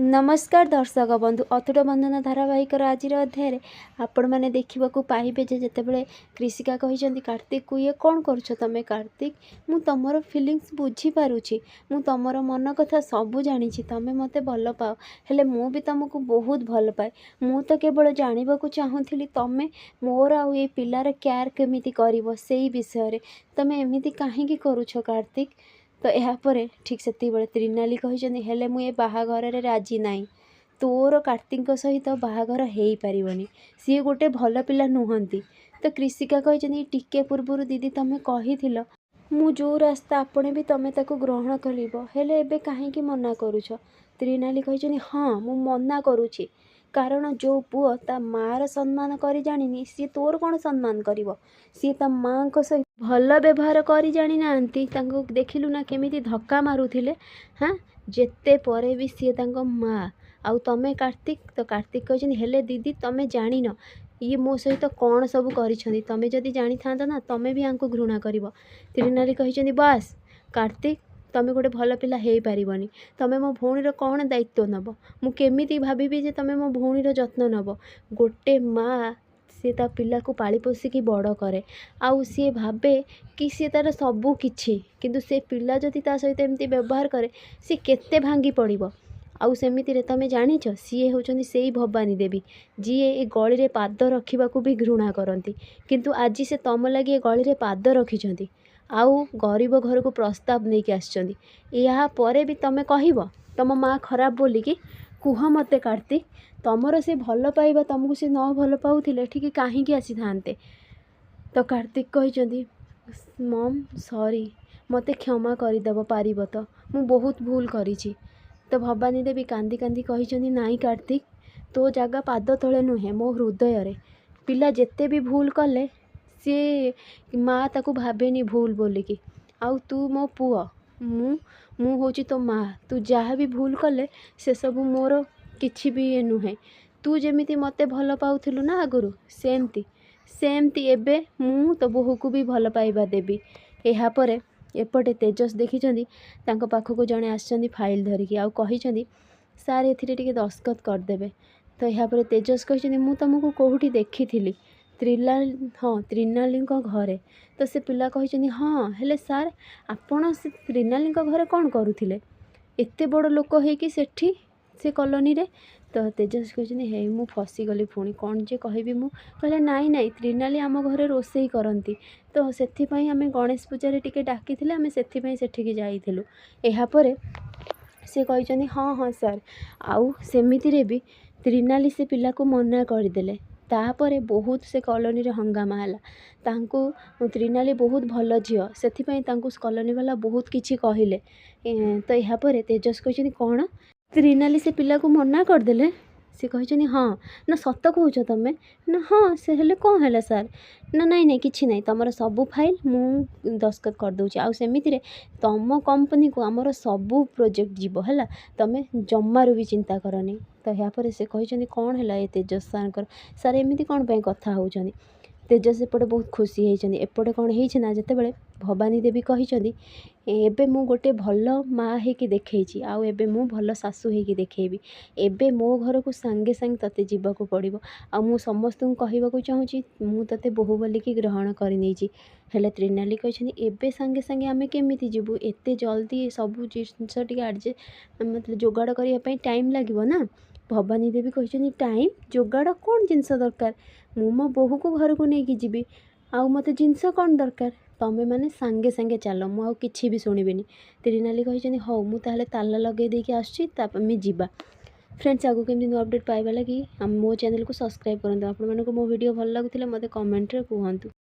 नमस्कार दर्शक बंधु अतुट बंधन धारावाहिकर आज अध्याय आपण मैंने देखा पाइबे जितेबाला कृषिका कही कार्तिक को ये कौन कर तमें कार्तिक मु तुमर फिलिंग्स बुझीपारुछि मु तुमर मन कथा सबू जानी तमें मत भल पाओ हेले मु भी तुमको बहुत भल पाए मु तो केवल जानवा चाहूली तमें मोर आउ ये पिलार केयर केमिति करिवो सेई विषय तमें एमिति काहेकि करूछ कार्तिक। तो यापर ठीक से त्रिनाली कही हेले मु ये बाहाघर राजी नाई तोर कार्तिक सहित बाहाघर हो पारनी सी गोटे भल पिला नुहंती। तो कृषिका कही टिके पूर्वर दीदी तमें कही मु जो रास्ता आपणे भी तमें ताको ग्रहण करिवो हेले एबे काहेकि मना करूछ। त्रिनाली कही हाँ मु मना करुछि कारण जो पुओ ता मार सम्मान करी जानिनी सी तोर कौन सम्मान करिवो सी ता माँ को सहित भल व्यवहार करी जानी नांती तांको देखिलु ना केमिति धक्का मारुथिले। हाँ जेते परे भी सी तांको माँ आउ तमें कार्तिक। तो कार्तिक कही हेले दीदी तमें जानिन ये मो सहित कौन सब करिछंदी तमें जदि जानी थांता ना तमें भी आंको घृणा करिवो। त्रिनाली कही बस कार्तिक तमें गोटे भल पिला हो पारनी तमें मो भौणीर कौन दायित्व नब मु केमिति भाभी जे तमें मो भौणीर जत्न नब। गोटे माँ सी ता पिला को पाली पोषिकी बड़ करे आउ सी भावे कि सी तार सबू किछि किंतु से पिला जदि ता सहित एमती व्यवहार करे सी केते भांगी पड़िबो। आउ सेमिति तमें जानिछ सी होचंदी सेई भवानी देवी जी ए गली रे पाद रखिबाकू भी घृणा करती किंतु आज से तम लगी ए गली रे पाद रखिछंती आउ गरीब घर को प्रस्ताव नहीं कि आसचंदी या परे भी तमें कहब तम माँ खराब बोली कि कुह मते कार्तिक तमर से भल पाइबा तुमको से न भल पाउथिले ठीक कहीं आसी थांते। तो कार्तिक कही मम सॉरी मते क्षमा करदेव पारिब तो मु बहुत भूल करिछि। तो भवानी देवी कांदी कांदी कही नाई कार्तिक तो जगह पाद तले नुहे मो हृदय रे पिला जेते भी भूल कले सी माँ ताकू भावेनी भूल बोलिकी आउ तू मो पुआ मु मु होची तो माँ तू जहाँ भी भूल कले से सब मोर किछि भी ये नुहे तू जेमिति मते भल पाउथिलु ना आगुरु सेमती सेमती एबे मु तो बोहू को भी भल पाइबा देबी। एहा परे एपटे तेजस देखिछंदी तांको पाखको जणे आछंदी फाइल धरिकी आउ कहिछंदी सार एथिरे टिके दस्खत कर देबे। तो एहा परे तेजस कहिछंदी मु तुमको कोहुठी देखिथिली त्रिनाली घरे। तो से पिला कही हाँ हेले सार आपण से त्रिनाली घरे कौन करुथिले एते बड़ लोक होइकी सेठी से कॉलोनी रे। तो तेजस कही हे मु फसीगली पुणी कौन जे कहबी मु कहले नाई नाई त्रिनाली आम घरे रोसई करती तो सेथिपाई आमे गणेश पूजा रे टिके डाकिथिले आमे सेथिपाई सेठिकी जाइथिलु। एहा परे से कही हाँ हाँ सार आउ सेमिति रे भी त्रिनाली से पिला को मना करदेले तापरे बहुत से कॉलोनी रे हंगामा है तांको त्रिनाली बहुत भल झील से कॉलोनी वाला बहुत किछि कहले। तो यहाँ पर तेजस कही कौन त्रिनाली से पिला को मना करदेले से कही हाँ ना सत कह तमें ना हाँ से हेले कौन है सार ना नाई नाई किछि नाई तुमर सबू फाइल मु दस्खत कर दूची आउ सेमिति रे तम कंपनी को आमर सबू प्रोजेक्ट जीव है तमें जमारू भी चिंता करनी। तो यहाँ पर से कही कौन है ये तेजस सार सार एमती कौन पे कथा होउछंदी। तेजस एपटे बहुत खुशी होती एपटे कौन होना जितेबाला भवानी देवी कही एबे मु गोटे भल माँ होकि देखी आउ एबे मु भल सासू होकि देखेबी एबे मो घर को सांगे सांगे तते जीवाक पड़ो आ मु समस्त कहवाक चाहूँगी मु तते बोहू बोलिकी ग्रहण करनी। हेले त्रिनाली कही एबे सांगे सांगे आमे केमिति जीवु एते जल्दी सबू जिनस टिके एडजस्ट मतलब जोगाड़ करने टाइम लगे ना। भवानी देवी कही टाइम जोगाड़ कौन जिनस दरकार मु मो बोहू को घर को लेकिन जीवी आउ मते जिनस कौन दरकार तमें मैंने सांगे सांगे चल मु आउ किछि भी शुणिबिनी। त्रिनाली कही हौ मु ताहले ताला लगे देकी आसछि तापे जीवा। फ्रेंड्स आगु केमती न्यू अपडेट पाइबा लगी मो चैनल को सब्सक्राइब करंतु। आपण मानको मो वीडियो भल लागुथिले मते कमेंट रे कहंतु।